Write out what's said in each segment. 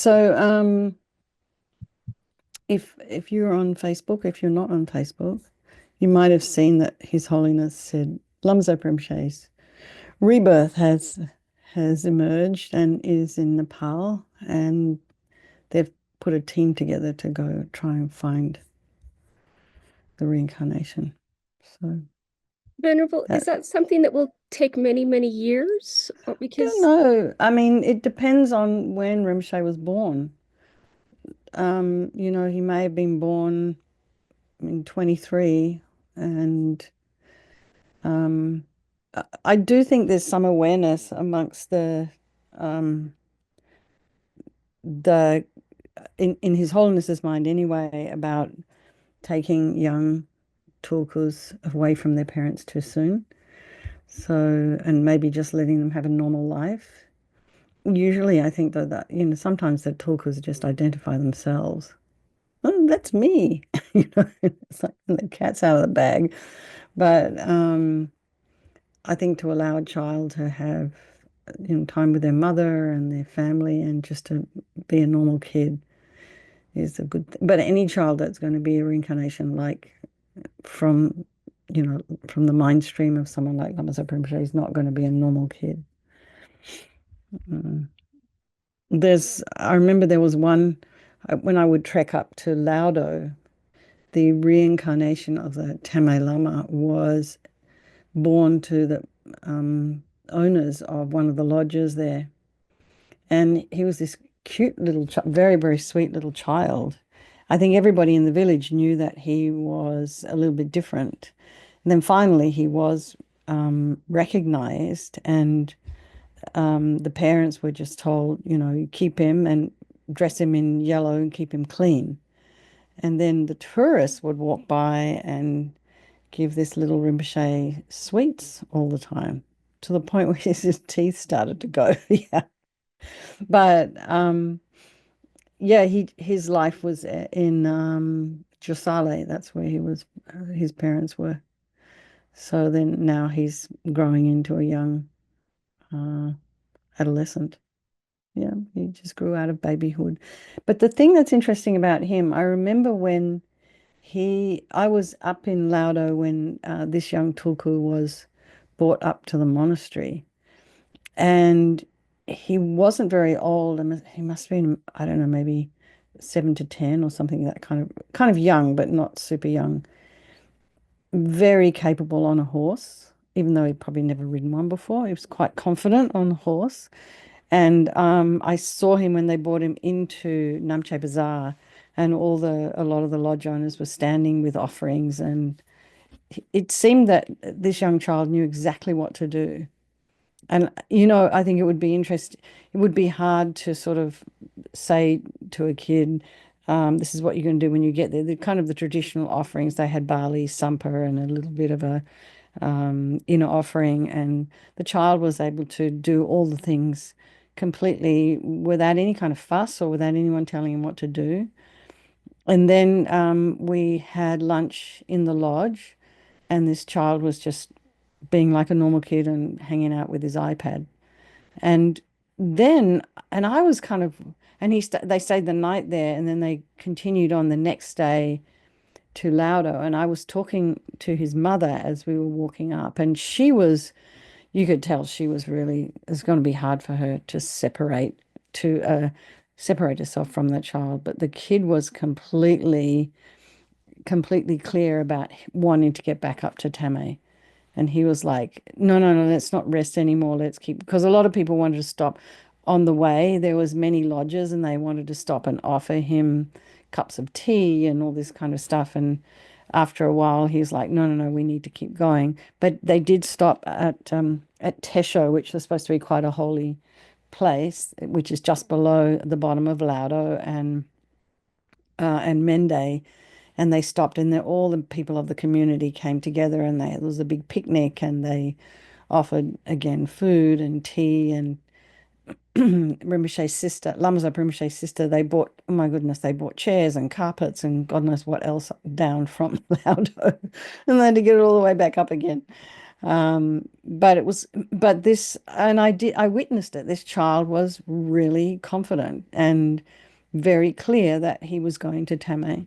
So, if you're on Facebook, if you're not on Facebook, you might have seen that His Holiness said Lamzo Rinpoche's rebirth has emerged and is in Nepal, and they've put a team together to go try and find the reincarnation. So Venerable, is that that something that will take many, many years? Or don't because know. I mean, it depends on when Rinpoche was born. He may have been born in 23 and I do think there's some awareness amongst um, the in His Holiness's mind anyway about taking young tulkus away from their parents too soon. So, and maybe just letting them have a normal life. Usually, I think that sometimes the tulkus just identify themselves. Oh, that's me. It's like the cat's out of the bag. But I think to allow a child to have, time with their mother and their family and just to be a normal kid is a good thing. But any child that's going to be a reincarnation, like from, from the mind stream of someone like Lama Rinpoche is not going to be a normal kid. Mm. I remember there was one when I would trek up to Laudo, the reincarnation of the Tame Lama was born to the owners of one of the lodges there. And he was this cute little, very, very sweet little child. I think everybody in the village knew that he was a little bit different. And then finally, he was recognized, and the parents were just told, keep him and dress him in yellow and keep him clean. And then the tourists would walk by and give this little Rinpoche sweets all the time, to the point where his teeth started to go. Yeah. But yeah, his life was in Josale. That's where his parents were. So then now he's growing into a young uh, adolescent. Yeah, he just grew out of babyhood. But the thing that's interesting about him, I remember when I was up in Laudo when this young Tulku was brought up to the monastery, and he wasn't very old. He must have been, I don't know, maybe 7 to 10 or something, that kind of young, but not super young. Very capable on a horse, even though he'd probably never ridden one before. He was quite confident on a horse. And I saw him when they brought him into Namche Bazaar, and a lot of the lodge owners were standing with offerings, and it seemed that this young child knew exactly what to do. And I think it would be hard to sort of say to a kid, this is what you're going to do when you get there. The kind of the traditional offerings, they had barley, sampa, and a little bit of a inner offering, and the child was able to do all the things completely without any kind of fuss or without anyone telling him what to do. And then we had lunch in the lodge, and this child was just being like a normal kid and hanging out with his iPad. And then, and I was kind of, and they stayed the night there, and then they continued on the next day to Laudo. And I was talking to his mother as we were walking up, and you could tell she was really, it's going to be hard for her to separate herself from that child. But the kid was completely clear about wanting to get back up to Tame. And he was like, no, no, no, let's not rest anymore. Let's keep, because a lot of people wanted to stop on the way. There was many lodges and they wanted to stop and offer him cups of tea and all this kind of stuff. And after a while, he's like, no, no, no, we need to keep going. But they did stop at Tesho, which was supposed to be quite a holy place, which is just below the bottom of Laudo and Mende, and they stopped, and all the people of the community came together, and there was a big picnic, and they offered again food and tea, and Rinpoche's sister, Lamazop Rinpoche's sister, they bought, oh my goodness, they bought chairs and carpets and God knows what else down from Laudo, and they had to get it all the way back up again. But it was, but this, and I witnessed it. This child was really confident and very clear that he was going to Tame.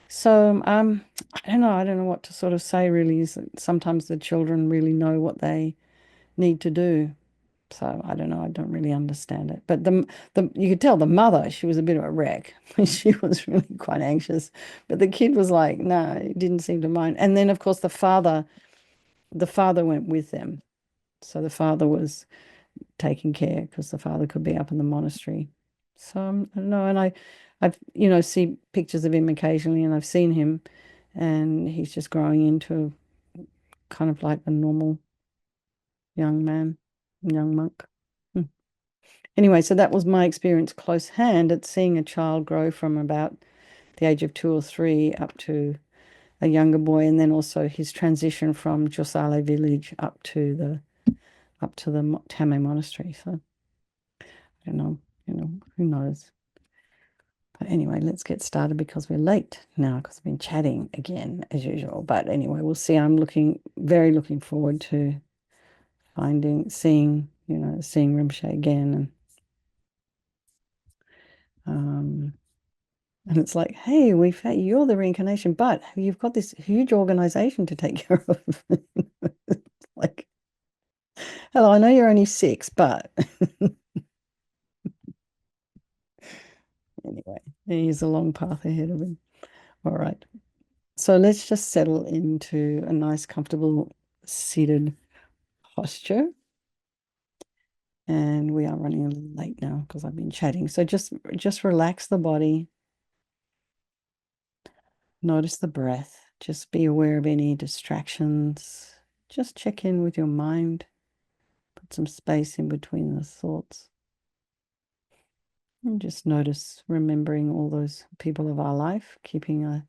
So, I don't know what to sort of say really, is that sometimes the children really know what they need to do. So I don't know, I don't really understand it. But the you could tell the mother, she was a bit of a wreck. She was really quite anxious. But the kid was like, no, he didn't seem to mind. And then of course the father went with them. So the father was taking care because the father could be up in the monastery. So I don't know, and I've see pictures of him occasionally, and I've seen him, and he's just growing into kind of like a normal young man, young monk. Hmm. Anyway, so that was my experience close hand at seeing a child grow from about the age of 2 or 3 up to a younger boy, and then also his transition from Josale village up to the Tame monastery. So I don't know, who knows. But anyway, let's get started because we're late now because I've been chatting again as usual. But anyway, we'll see. I'm very looking forward to seeing Rinpoche again, um, and it's like, hey, you're the reincarnation, but you've got this huge organization to take care of. Like, hello, I know you're only 6, but anyway, he's a long path ahead of him. All right. So let's just settle into a nice, comfortable seated posture. And we are running a little late now because I've been chatting. So just relax the body. Notice the breath. Just be aware of any distractions. Just check in with your mind. Put some space in between the thoughts. And just notice, remembering all those people of our life, keeping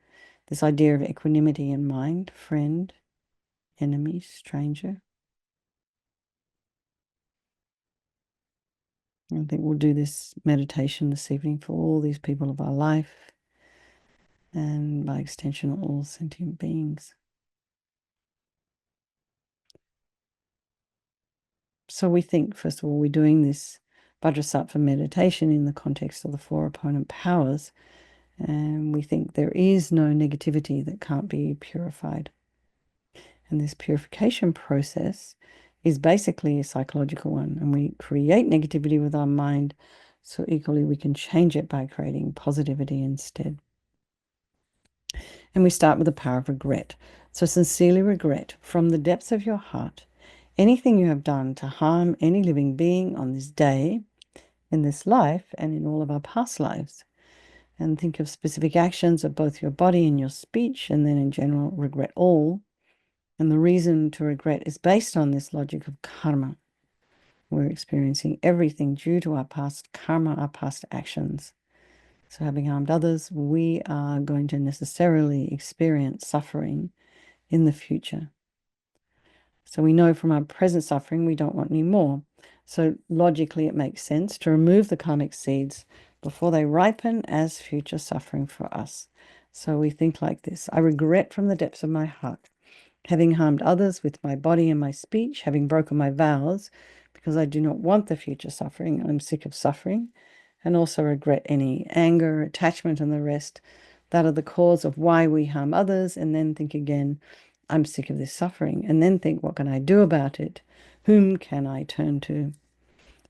this idea of equanimity in mind, friend, enemy, stranger. I think we'll do this meditation this evening for all these people of our life and by extension, all sentient beings. So we think, first of all, we're doing this Vajrasattva meditation in the context of the 4 opponent powers, and we think there is no negativity that can't be purified. And this purification process is basically a psychological one, and we create negativity with our mind, so equally we can change it by creating positivity instead. And we start with the power of regret. So sincerely regret from the depths of your heart anything you have done to harm any living being on this day, in this life, and in all of our past lives. And think of specific actions of both your body and your speech, and then in general, regret all. And the reason to regret is based on this logic of karma. We're experiencing everything due to our past karma, our past actions. So having harmed others, we are going to necessarily experience suffering in the future. So we know from our present suffering, we don't want any more. So logically, it makes sense to remove the karmic seeds before they ripen as future suffering for us. So we think like this: I regret from the depths of my heart having harmed others with my body and my speech, having broken my vows, because I do not want the future suffering. I'm sick of suffering, and also regret any anger, attachment, and the rest that are the cause of why we harm others, and then think again, I'm sick of this suffering, and then think, what can I do about it? Whom can I turn to?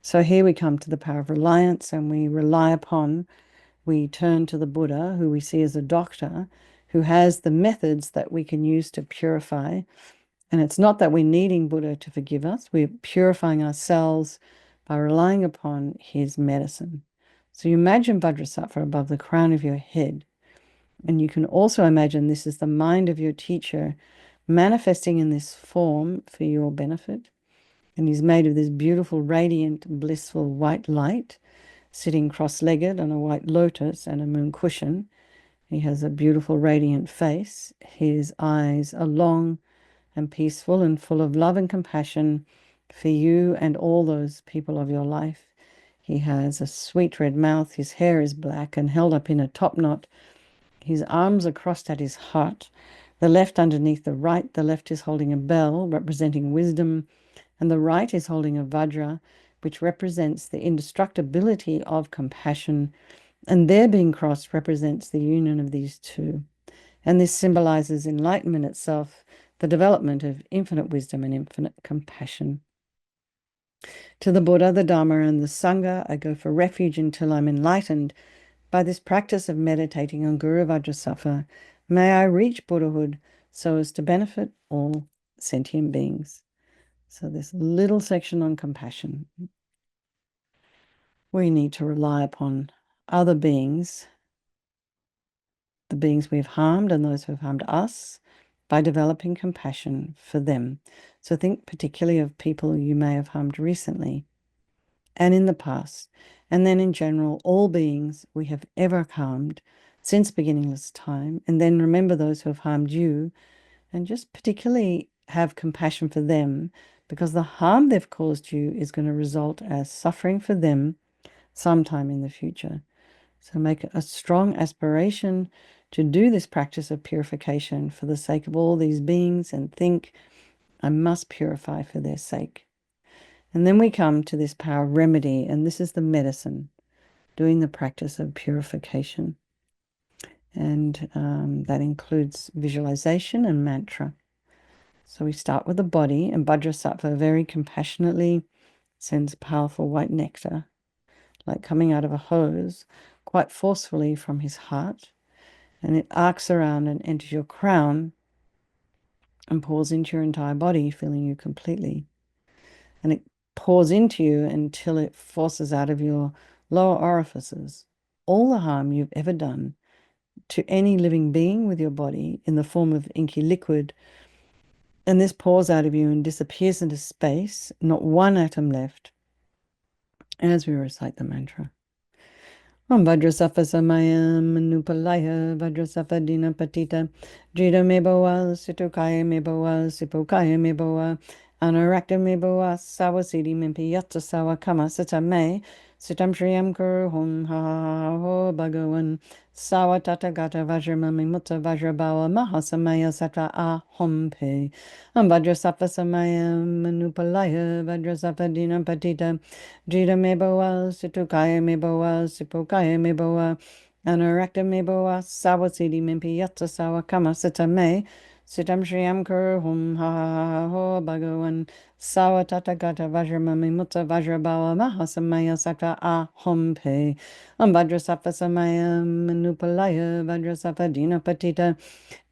So here we come to the power of reliance, and we turn to the Buddha, who we see as a doctor, who has the methods that we can use to purify. And it's not that we're needing Buddha to forgive us, we're purifying ourselves by relying upon his medicine. So you imagine Vajrasattva above the crown of your head. And you can also imagine this is the mind of your teacher manifesting in this form for your benefit. And he's made of this beautiful, radiant, blissful white light, sitting cross-legged on a white lotus and a moon cushion. He has a beautiful, radiant face. His eyes are long and peaceful and full of love and compassion for you and all those people of your life. He has a sweet red mouth. His hair is black and held up in a top knot. His arms are crossed at his heart, The left underneath the right, the left is holding a bell representing wisdom, and the right is holding a vajra, which represents the indestructibility of compassion, and their being crossed represents the union of these two. And this symbolizes enlightenment itself, the development of infinite wisdom and infinite compassion. To the Buddha, the Dharma, and the Sangha, I go for refuge until I'm enlightened. By this practice of meditating on Guru Vajrasattva, may I reach Buddhahood so as to benefit all sentient beings. So this little section on compassion. We need to rely upon other beings, the beings we've harmed and those who have harmed us, by developing compassion for them. So think particularly of people you may have harmed recently and in the past, and then in general, all beings we have ever harmed since beginningless time, and then remember those who have harmed you, and just particularly have compassion for them, because the harm they've caused you is going to result as suffering for them sometime in the future. So make a strong aspiration to do this practice of purification for the sake of all these beings, and think, I must purify for their sake. And then we come to this power of remedy, and this is the medicine, doing the practice of purification. And that includes visualization and mantra. So we start with the body, and Vajrasattva very compassionately sends powerful white nectar, like coming out of a hose, quite forcefully from his heart. And it arcs around and enters your crown and pours into your entire body, filling you completely. And it pours into you until it forces out of your lower orifices all the harm you've ever done to any living being with your body in the form of inky liquid. And this pours out of you and disappears into space, not one atom left, as we recite the mantra. Om Vajrasattva Samayam Manupalaya Vajrasattva Dina Patita Jida Meboa Situkaya Meboa Sipokaya Meboa Anarakta Meboa Sawasidi Mimpi Yatsa Sawa Kama Sita Me Sitam Shriyam Kuru Hum Ha Ha Ho Bhagavan Sawa Tata Gata Vajramami Mutta Vajrabawa Mahasamaya Satra Ahom Pe Om Vajrasattva Samayam Manupalaya Vajrasattva Dina Patita Jida meboa, situkaya meboa, sipokaya meboa, anarakta meboa, sawasidi mimpi yatsa sawa kama sita me, sitam shriyam kuru hum ha ha ha ho bhagavan, sawa tata gata vajramami mutta vajrabawa mahasamaya sata ahom pe, vajrasattva samaya manupalaya, vajrasattva dina patita,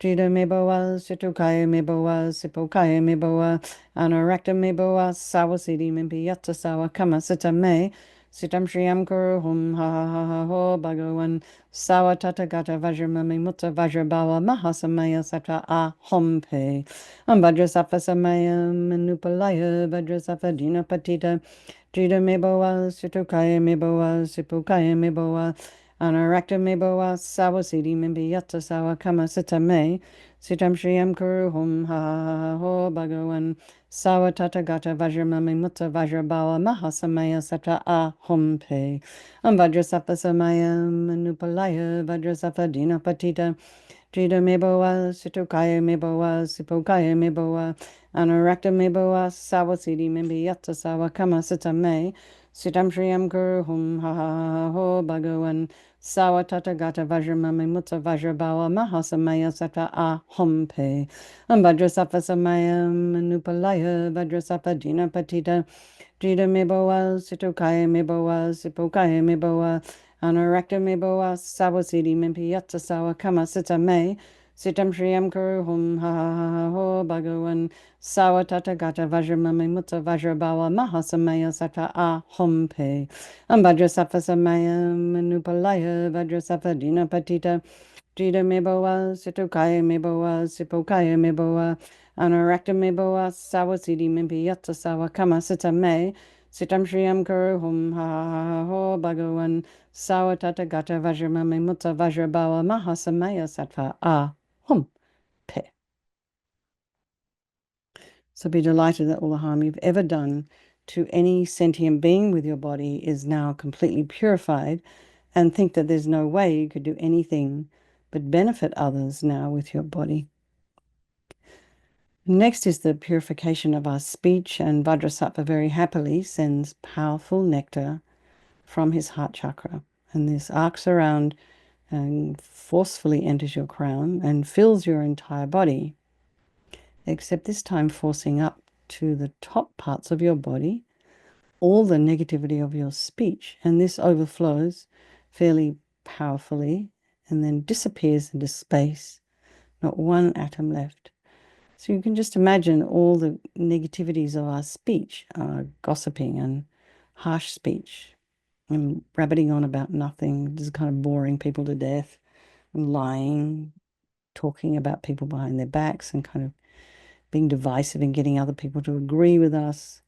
Jida meboa, situkaya meboa, sipokaya meboa, Anarakta meboa, sawasidi mimpi yatsa sawa kama sita me, sitam shriyam kuru hum ha ha ha ha ho bhagavan, sawa tata gata vajramami mutta vajrabawa mahasamaya sata ahom pe. Vajrasattva samaya manupalaya, vajrasattva dina patita, Jida meboa, situkaya meboa, sipokaya meboa, Anarakta meboa, sawasidi mimpi yatsa sawa kama sita me, sitam shriyam kuru hum ha ha ha ho bhagavan, sawa tata gata vajramami mutta vajrabawa mahasamaya sata ahom pe. Vajrasattva samaya manupalaya, vajrasattva dina patita, Jida meboa, situkaya meboa, sipokaya meboa, Anarakta meboa, sawasidi mimpi yatsa sawa kama sita me, sitam shriyam kuru hum ha ha ha ho bhagavan, sawa tata gata vajramami mutta vajrabawa mahasamaya sata ahom pe. Vajrasattva samaya manupalaya, vajrasattva dina patita, Jida meboa, situkaya meboa, sipokaya meboa, Anarakta meboa, sawasidi mimpi yatsa sawa kama sita me, sitam shriyam kuru hum ha ha ha ha ho bhagavan, sawa tata gata vajramami mutta vajrabawa mahasamaya sata ahom pe. Vajrasattva samaya manupalaya, vajrasattva dina patita, Jida meboa, situkaya meboa, sipokaya meboa, Anarakta meboa, sawasidi mimpi yatsa sawa kama sita me, sitam shriyam kuru hum ha ha ha ha ho bhagavan, sawa tata gata vajramami mutta vajrabawa mahasamaya sattva ahom pe. So be delighted that all the harm you've ever done to any sentient being with your body is now completely purified, and think that there's no way you could do anything but benefit others now with your body. Next is the purification of our speech, and Vajrasattva very happily sends powerful nectar from his heart chakra. And this arcs around and forcefully enters your crown and fills your entire body, except this time forcing up to the top parts of your body all the negativity of your speech. And this overflows fairly powerfully and then disappears into space, not one atom left. So you can just imagine all the negativities of our speech, gossiping and harsh speech, and rabbiting on about nothing, just kind of boring people to death, and lying, talking about people behind their backs, and kind of being divisive and getting other people to agree with us.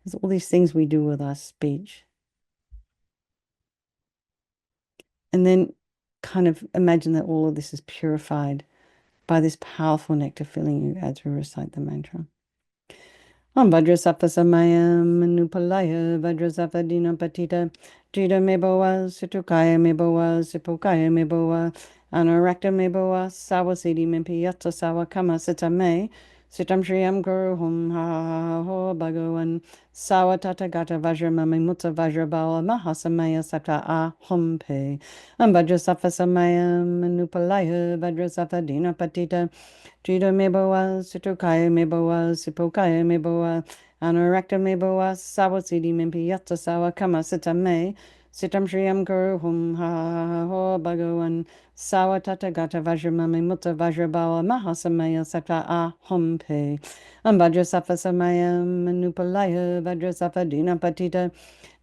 There's all these things we do with our speech. And then kind of imagine that all of this is purified by this powerful nectar filling you as we recite the mantra. Om Vajrasattva Samayam Manupalaya Vajrasattva Dinapatita Jida Meboa Situkaya Meboa Sipokaya Meboa Anarakta Meboa Sawasidi Mimpiyatsa Sawakama Sitame Sitam Shriyam Guru Hum Ha Ho Bhagavan Sawatata Gata Vajramami Mutta Vajrabawa Mahasamaya Sata A Hum Pe Om Vajrasattva Samayam Manupalaya Vajrasattva Dinapatita Jida meboa, situkaya meboa, sipokaya meboa, anorakta meboa, sawasidi mimpi yatta sawa kama sitame, sitam shriyam guru hum ha ho bhagavan, sawa tata gata vajramami mutta vajrabawa mahasamaya sata a hum pe. Vajrasattva samayam manupalaya, vajrasattva dinapatita,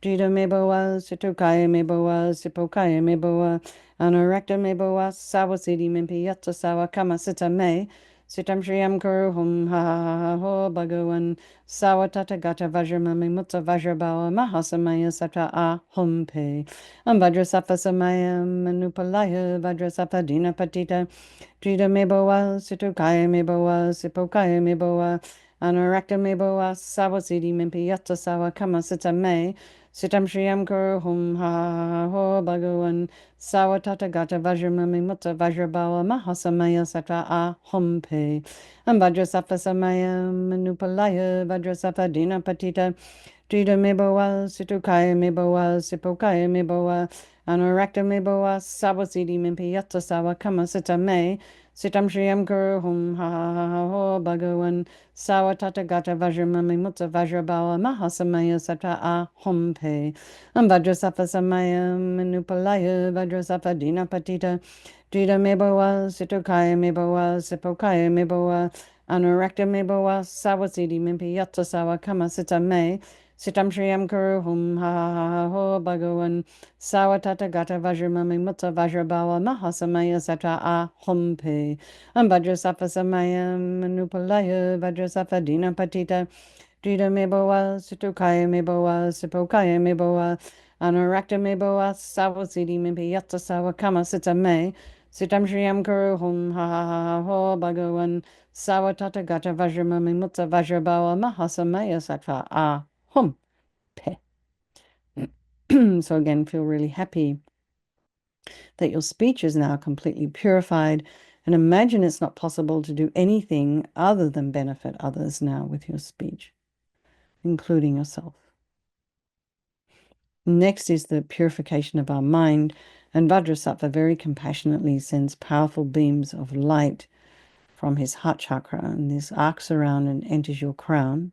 Jida meboa, situkaya meboa, sipokaya meboa, anorakta meboa, sawasidi mimpi yatta sawa kama sitame, Sitam Shriyam Kuru Hum Ha Ho Bhagavan Sawatata Gata Vajramami Mutta Vajrabawa Mahasamaya Sata A Hum Pe Vajrasattva Samayam Manupalaya Vajrasattva Dinapatita Jida Meboa Situkaya Meboa Sipokaya Meboa Anorakta Meboa Sawasidi Mimpi Yatta Sawa Kama Sitame Sitam Shriyam Kuru Hum Ha Ho Bhagavan Sawatata Gata Vajramami Mutta Vajrabawa Mahasamaya Sata A Hum Pe Vajrasattva Samayam Manupalaya Vajrasattva Dinapatita Jida Meboa Situkaya Meboa Sipokaya Meboa Anorakta Meboa Sawasidi Mimpi Yatta Sawa Kama Sitame Sitam Shriyam Guru Hum Ha Ho Bhagavan Sawatata Gata Vajramami Mutta Vajrabawa Mahasamaya Sata A Hum Pe Vajrasattva Samayam Manupalaya Vajrasattva Dinapatita Jida Meboa Situkaya Meboa Sipokaya Meboa Anorakta Meboa Sawasidi Mimpi Yatta Sawa Kama Sitame Sitam Shriyam Kuru Hum Ha Ho Bhagavan Sawatata Gata Vajramami Mutta Vajrabawa Mahasamaya Sata A Hum Pe Vajrasattva Samayam Manupalaya Vajrasattva Dinapatita Jida Meboa Situkaya Meboa Sipokaya Meboa Anorakta Meboa Sawasidi Mimpi Yatta Sawa Kama Sitame Sitam Shriyam Kuru Hum Ha Ho Bhagavan Sawatata Gata Vajramami Mutta Vajrabawa Mahasamaya Sata A Hum Pe. So again, feel really happy that your speech is now completely purified, and imagine it's not possible to do anything other than benefit others now with your speech, including yourself. Next is the purification of our mind, and Vajrasattva very compassionately sends powerful beams of light from his heart chakra, and this arcs around and enters your crown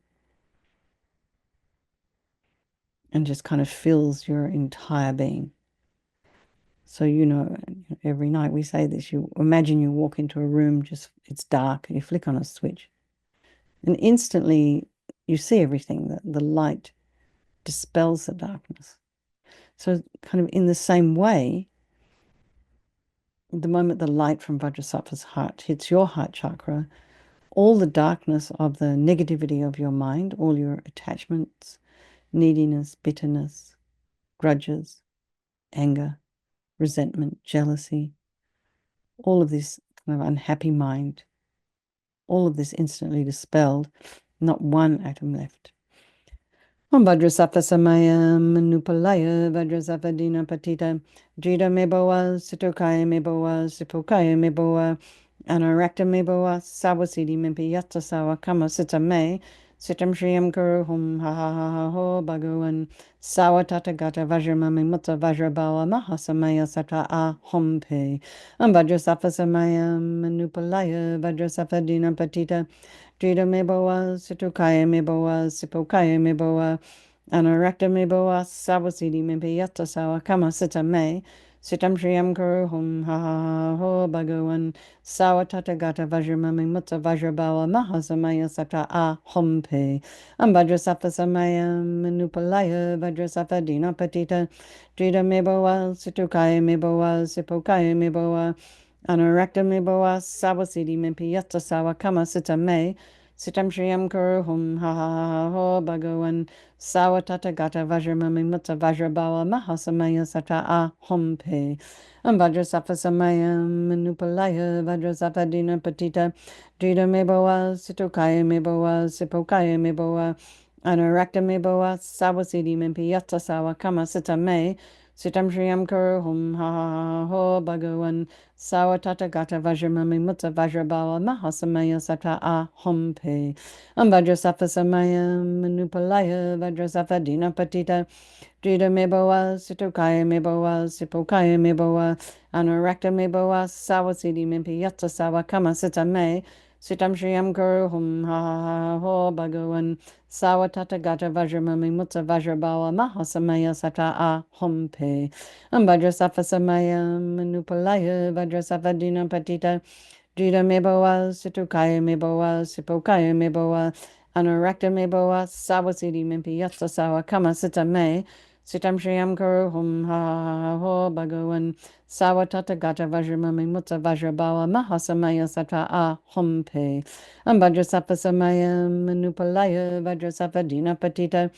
and just kind of fills your entire being. So, every night we say this, you imagine you walk into a room, just it's dark, and you flick on a switch, and instantly you see everything. The light dispels the darkness. So, kind of in the same way, the moment the light from Vajrasattva's heart hits your heart chakra, all the darkness of the negativity of your mind, all your attachments, neediness, bitterness, grudges, anger, resentment, jealousy, all of this kind of unhappy mind, all of this instantly dispelled, not one atom left. Om Vajrasattva Samayam Manupalaya Vajrasattva Dinapatita Jida Meboa Situkaya Meboa Sipokaya Meboa Anarakta me boa sawasidi mimpi yatta sawa kama sita me. Sitam Shriyam Guru Hum Ha Ha Ha Ha Ho Bhagavan Sawa Tata Gata Vajramami Mutta Vajrabawa Mahasamaya Sata A Hum Pe Vajrasafa Samaya Manupalaya Vajrasafa Dina Patita Drita Meboa Situkaya Meboa Sipokaya Meboa Anarakta Meboa Sawasidi Mimpi Yatta Sawa Kama Sita Me Sitam Shriyam Guru Hum Ha Ha Ha Ho Bhagavan Sawa Tata Gata Vajramami Mutta Vajrabawa Mahasamaya Sata A Hum Pe Vajrasafa Samaya Manupalaya Vajrasafa Dina Patita Drita Meboa Situkaya Meboa Sipokaya Meboa Anarakta Meboa Sawasidi Mimpi Yatta Sawa Kama Sita Me Sitam Shriyam Kuru Hum Ha Ha Ha Ho Bhagavan Sawa Tata Gata Vajramami Mutta Vajrabawa Mahasamaya Sata A Hum Pe Vajrasafa Samaya Manupalaya Vajrasafa Dina Patita Drita Meboa Situkaya Meboa Sipokaya Meboa Anarakta Meboa Sawasidi Mimpi Yatta Sawa Kama Sita Me Sitam Shriyam Kuru Hum Ha Ha Ha Ho Bhagavan Sawa Tata Gata Vajramami Mutta Vajrabawa Mahasamaya Sata A Hum Pe Vajrasafa Samaya Manupalaya Vajrasafa Dina Patita Drita Meboa Situkaya Meboa Sipokaya Meboa Anarakta Meboa Sawasidi Mimpi Yatta Sawa Kama Sita Me Sitam Shriyam Guru Hum Ha Ha Ha Ho Bhagavan Sawa Tata Gata Vajramami Mutta Vajrabawa Mahasamaya Sata A Hum Pe Vajrasafa Samaya Manupalaya Vajrasafa Dina Patita Drita Meboa Situkaya Meboa Sipokaya Meboa Anarakta Meboa Sawasidi Mimpi Yatta Sawa Kama Sita Me Sitam Shriyam Kuru Hum Ha Ha Ha Ho Bhagavan Sawa Tata Gata Vajramami Mutta Vajrabawa Mahasamaya Sata A Hum Pe Vajrasafa Samaya Manupalaya Vajrasafa Dina Patita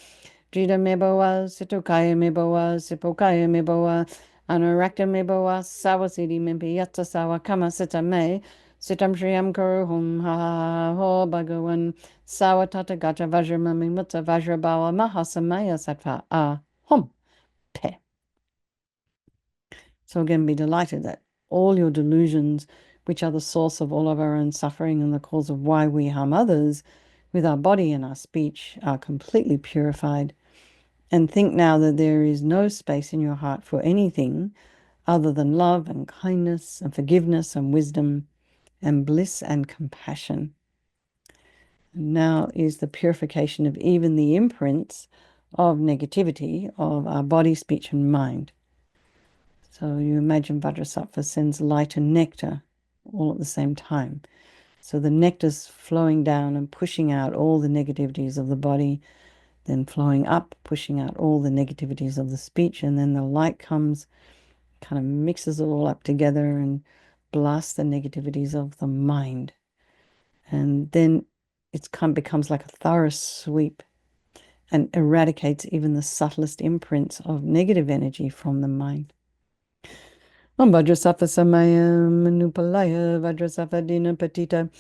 Drita Meboa Situkaya Meboa Sipokaya Meboa Anarakta Meboa Sawasidi Mimpi Yatta Sawa Kama Sita Me Sitam Shriyam Kuru Hum Ha Ha Ha Ho Bhagavan Sawa Tata Gata Vajramami Mutta Vajrabawa Mahasamaya Sata A Hum Pe. So again, be delighted that all your delusions, which are the source of all of our own suffering and the cause of why we harm others with our body and our speech, are completely purified. And think now that there is no space in your heart for anything other than love and kindness and forgiveness and wisdom and bliss and compassion. And now is the purification of even the imprints of negativity of our body, speech, and mind. So you imagine Vajrasattva sends light and nectar all at the same time. So the nectar's flowing down and pushing out all the negativities of the body, then flowing up, pushing out all the negativities of the speech, and then the light comes, kind of mixes it all up together and blasts the negativities of the mind. And then it becomes like a thorough sweep and eradicates even the subtlest imprints of negative energy from the mind. Vajrasattva Samaya Manupalaya Vajrasattva Dina Patita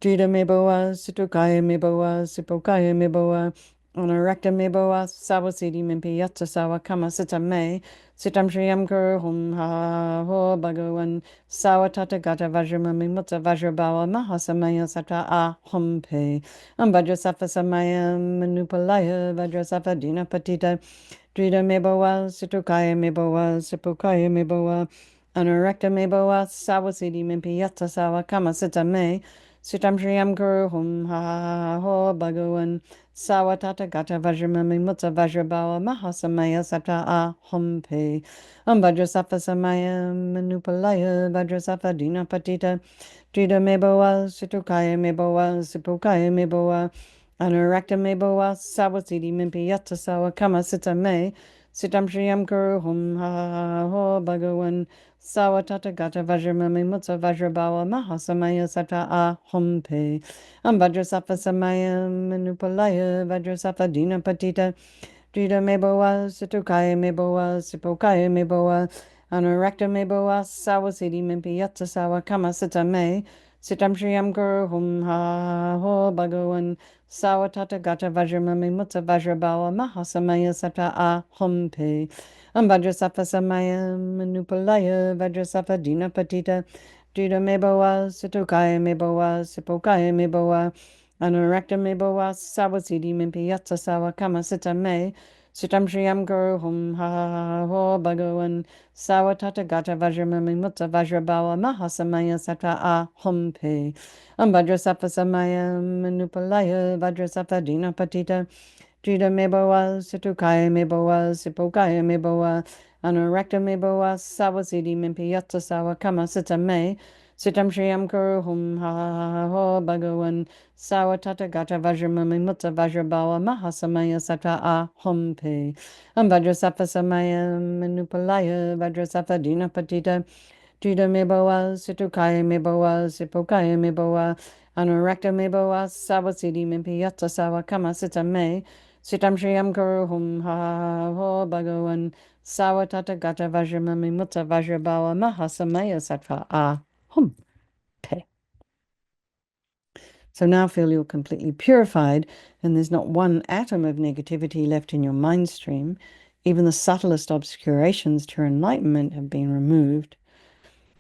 Drita Meboa Situkaya Meboa Sipokaya Meboa Anarakta Meboa Sawasidi Mimpi Yatta Sawa Kama Sita Me Sitam Shriyam Guru Hum Ha Ha Ho Bhagavan Sawa Tata Gata Vajramami Mutta Vajrabawa Mahasamaya Sata A Hum Pe Vajrasattva Samaya Manupalaya Vajrasattva Dina Patita Drita Meboa Situkaya Meboa Sipokaya Meboa Anarakta Meboa Sawasidi Mimpi Yatta Sawa Kama Sita Me Sitam Shriyam Guru Hum Ha Ha Ho Bhagavan Sawa Tata Gata Vajramami Mutta Vajrabawa Mahasamaya Sata A Hum Pe Vajrasattva Samaya Manupalaya Vajrasattva Dina Patita Drita Meboa Situkaya Meboa Sipokaya Meboa Anarakta Meboa Sawasidi Mimpi Yatta Sawa Kama Sita Me Sitam Shriyam Guru Hum Ha Ha Ho Bhagavan Sawa Tata Gata Vajramami Mutta Vajrabawa Mahasamaya Sata A Hum Pe Vajrasattva Samaya Manupalaya Vajrasattva Dina Patita Drita Meboa Situkaya Meboa Sipokaya Meboa Anarakta Meboa Sawasidi Mimpi Yatta Sawa Kama Sita Me Sitam Shriyam Guru Hum Ha Ho Bhagavan Sawa Tata Gata Vajramami Mutta Vajrabawa Mahasamaya Sata A Hum Pe Vajrasattva Samaya Manupalaya Vajrasattva Dina Patita Judah Meboa, Sitokai Meboa, Sipokai Meboa, Anurakta Meboa, Sawasidi Mimpi Yatsa Sawa Kama Sita Me, Sitam Shriyam Guru Hum Ha Ha Ha Ho Bhagavan, Sawa Tata Gata Vajramami Mutta Vajrabawa Mahasamaya Sata A Hum Pe, Vajrasafa Samaya Manupalaya, Vajrasafa Dina Patita, Judah Meboa, Situkaya Meboa, Sipokaya Meboa, Anurakta Meboa, Sawasidi Mimpi Yatsa Sawa Kama Sita Me, Sitam Shriyam Kuru Hum Ha Ha Ha Ho Bhagavan, Sawa Tata Gata Vajramami Mutta Vajrabawa Mahasamaya Sata A Hum Pe, Vajrasafa Samaya Manupalaya, Vajrasafa Dina Patita, Judah Meboa, Situkaya Meboa, Sipokaya Meboa, Anurakta Meboa, Sawasidi Mimpi Yatsa Sawa Kama Sita Me, Sitam Shriyam Guru Hum Ha Ha Ho Bhagavan, Sawa Tata Gata Vajramami Mutta Vajrabawa Mahasamaya Sattva A Hum Te. So now feel you're completely purified and there's not one atom of negativity left in your mind stream. Even the subtlest obscurations to your enlightenment have been removed.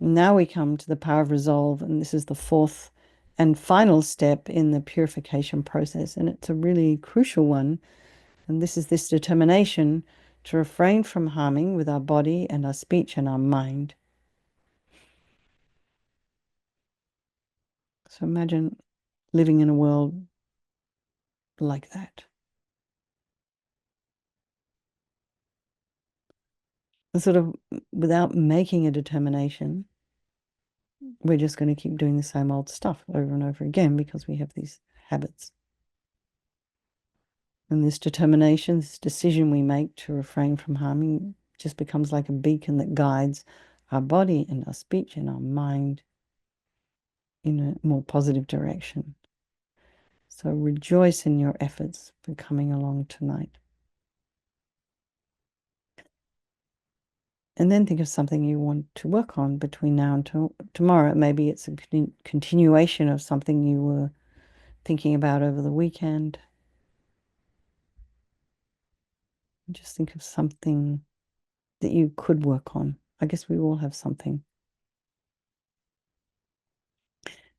Now we come to the power of resolve, and this is the fourth and final step in the purification process, and it's a really crucial one. And this is this determination to refrain from harming with our body and our speech and our mind. So imagine living in a world like that. And sort of without making a determination, we're just going to keep doing the same old stuff over and over again because we have these habits. And this determination, this decision we make to refrain from harming just becomes like a beacon that guides our body and our speech and our mind in a more positive direction. So rejoice in your efforts for coming along tonight. And then think of something you want to work on between now and tomorrow. Maybe it's a continuation of something you were thinking about over the weekend. Just think of something that you could work on. I guess we all have something.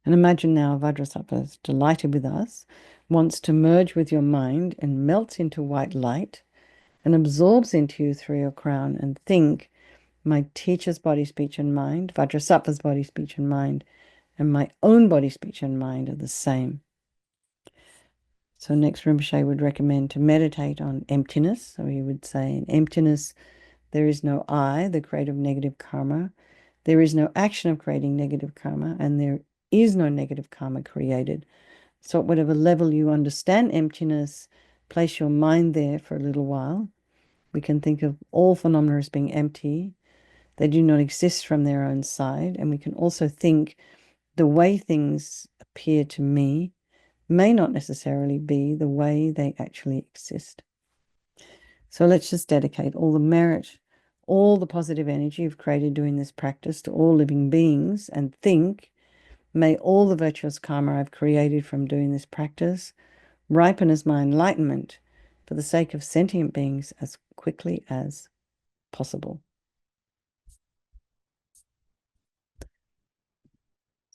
And imagine now Vajrasattva is delighted with us, wants to merge with your mind and melts into white light and absorbs into you through your crown. And think, my teacher's body, speech, and mind, Vajrasattva's body, speech, and mind, and my own body, speech, and mind are the same. So next Rinpoche would recommend to meditate on emptiness. So he would say, in emptiness, there is no I, the creator of negative karma. There is no action of creating negative karma, and there is no negative karma created. So at whatever level you understand emptiness, place your mind there for a little while. We can think of all phenomena as being empty. They do not exist from their own side. And we can also think the way things appear to me may not necessarily be the way they actually exist. So let's just dedicate all the merit, all the positive energy you've created doing this practice to all living beings and think, may all the virtuous karma I've created from doing this practice ripen as my enlightenment for the sake of sentient beings as quickly as possible.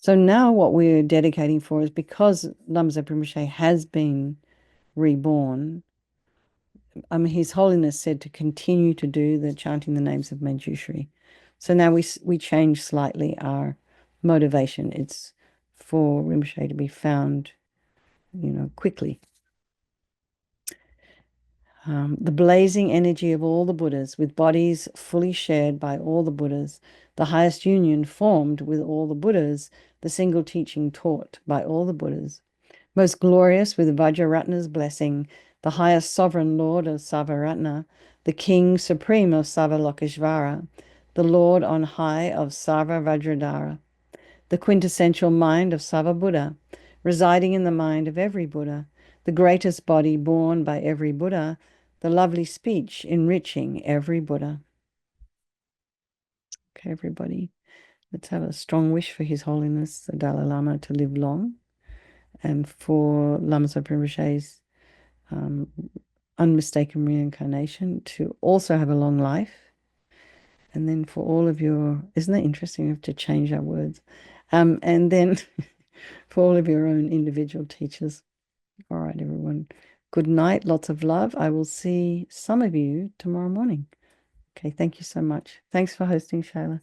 So now what we're dedicating for is because Lama Zopa Rinpoche has been reborn, His Holiness said to continue to do the chanting the names of Manjushri. So now we change slightly our motivation. It's for Rinpoche to be found, quickly. The blazing energy of all the Buddhas, with bodies fully shared by all the Buddhas, the highest union formed with all the Buddhas, the single teaching taught by all the Buddhas, most glorious with Vajraratna's blessing, the highest sovereign lord of Savaratna, the king supreme of Savalokeshvara, the lord on high of Sarva Vajradhara, the quintessential mind of Sava Buddha, residing in the mind of every Buddha, the greatest body born by every Buddha, the lovely speech enriching every Buddha. Okay, everybody, let's have a strong wish for His Holiness the Dalai Lama to live long, and for Lama Zopa Rinpoche's unmistaken reincarnation to also have a long life, And then for all of your, isn't that interesting? We have to change our words. And then for all of your own individual teachers. All right, everyone. Good night. Lots of love. I will see some of you tomorrow morning. Okay, thank you so much. Thanks for hosting, Shayla.